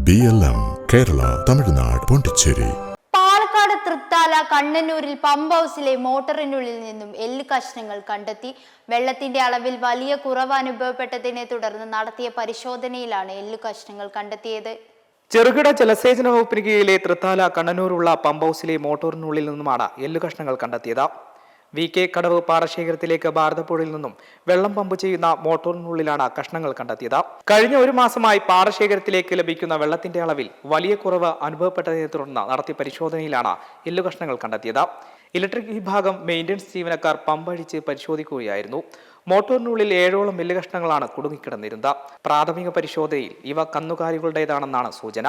BLM Kerala, Tamil Nadu, Pondicherry. Palakkad Thrithala കണ്ണന്നൂരിൽ pump ഹൗസിലെ മോട്ടറിനുള്ളിൽ നിന്നും എല്ല് കഷ്ണങ്ങൾ കണ്ടെത്തി. വെള്ളത്തിന്റെ അളവിൽ വലിയ കുറവ് അനുഭവപ്പെട്ടതിനെ തുടർന്ന് നടത്തിയ പരിശോധനയിലാണ് എല്ല് കഷ്ണങ്ങൾ കണ്ടെത്തിയത്. ചെറുകിട ജലസേചന വകുപ്പിന് കീഴിലെ തൃത്താല കണ്ണന്നൂരുള്ള പമ്പ് ഹൗസിലെ മോട്ടോറിനുള്ളിൽ നിന്നുമാണ് എല്ല് കഷ്ണങ്ങൾ കണ്ടെത്തിയത്. VK കടവ് പാടശേഖരത്തിലേക്ക് ഭാരതപ്പുഴയിൽ നിന്നും വെള്ളം പമ്പ് ചെയ്യുന്ന മോട്ടോറിനുള്ളിലാണ് കഷ്ണങ്ങൾ കണ്ടെത്തിയത്. കഴിഞ്ഞ ഒരു മാസമായി പാടശേഖരത്തിലേക്ക് ലഭിക്കുന്ന വെള്ളത്തിന്റെ അളവിൽ വലിയ കുറവ് അനുഭവപ്പെട്ടതിനെ തുടർന്ന് നടത്തിയ പരിശോധനയിലാണ് എല്ല് കഷ്ണങ്ങൾ കണ്ടെത്തിയത്. ഇലക്ട്രിക് വിഭാഗം മെയിൻ്റനൻസ് ജീവനക്കാർ പമ്പ് അഴിച്ച് പരിശോധിക്കുകയായിരുന്നു. മോട്ടോറിനുള്ളിൽ 7ഓളം എല്ല് കഷ്ണങ്ങളാണ് കുടുങ്ങിക്കിടന്നിരുന്നത്. പ്രാഥമിക പരിശോധനയിൽ ഇവ കന്നുകാലികളുടേതാണെന്നാണ് സൂചന.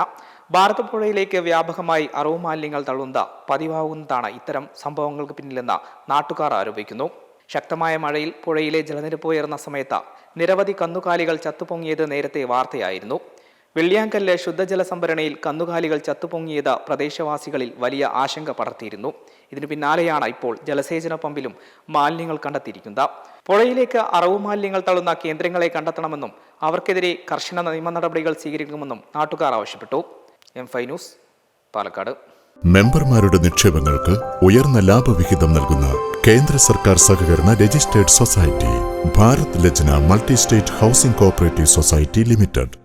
ഭാരതപ്പുഴയിലേക്ക് വ്യാപകമായി അറവ് മാലിന്യങ്ങൾ തള്ളുന്നത് പതിവാകുന്നതാണ് ഇത്തരം സംഭവങ്ങൾക്ക് പിന്നിലെന്ന് നാട്ടുകാർ ആരോപിക്കുന്നു. ശക്തമായ മഴയിൽ പുഴയിലെ ജലനിരപ്പ് ഉയർന്ന സമയത്ത് നിരവധി കന്നുകാലികൾ ചത്തുപൊങ്ങിയത് നേരത്തെ വാർത്തയായിരുന്നു. വെള്ളിയാങ്കല്ല് ശുദ്ധജല സംഭരണിയിൽ കന്നുകാലികൾ ചത്തുപൊങ്ങിയത് പ്രദേശവാസികളിൽ വലിയ ആശങ്ക പടർത്തിയിരുന്നു. ഇതിനു പിന്നാലെയാണ് ഇപ്പോൾ ജലസേചന പമ്പിലും മാലിന്യങ്ങൾ കണ്ടെത്തിയിരിക്കുന്നത്. പുഴയിലേക്ക് അറവ് മാലിന്യങ്ങൾ തള്ളുന്ന കേന്ദ്രങ്ങളെ കണ്ടെത്തണമെന്നും അവർക്കെതിരെ കർശന നിയമ നടപടികൾ സ്വീകരിക്കുമെന്നും നാട്ടുകാർ ആവശ്യപ്പെട്ടു. M5 news, Palakkad. മെമ്പർമാരുടെ നിക്ഷേപങ്ങൾക്ക് ഉയർന്ന ലാഭവിഹിതം നൽകുന്ന കേന്ദ്ര സർക്കാർ സഹകരണ രജിസ്റ്റേർഡ് സൊസൈറ്റി ഭാരത് ലജ്ന multi state housing cooperative society limited.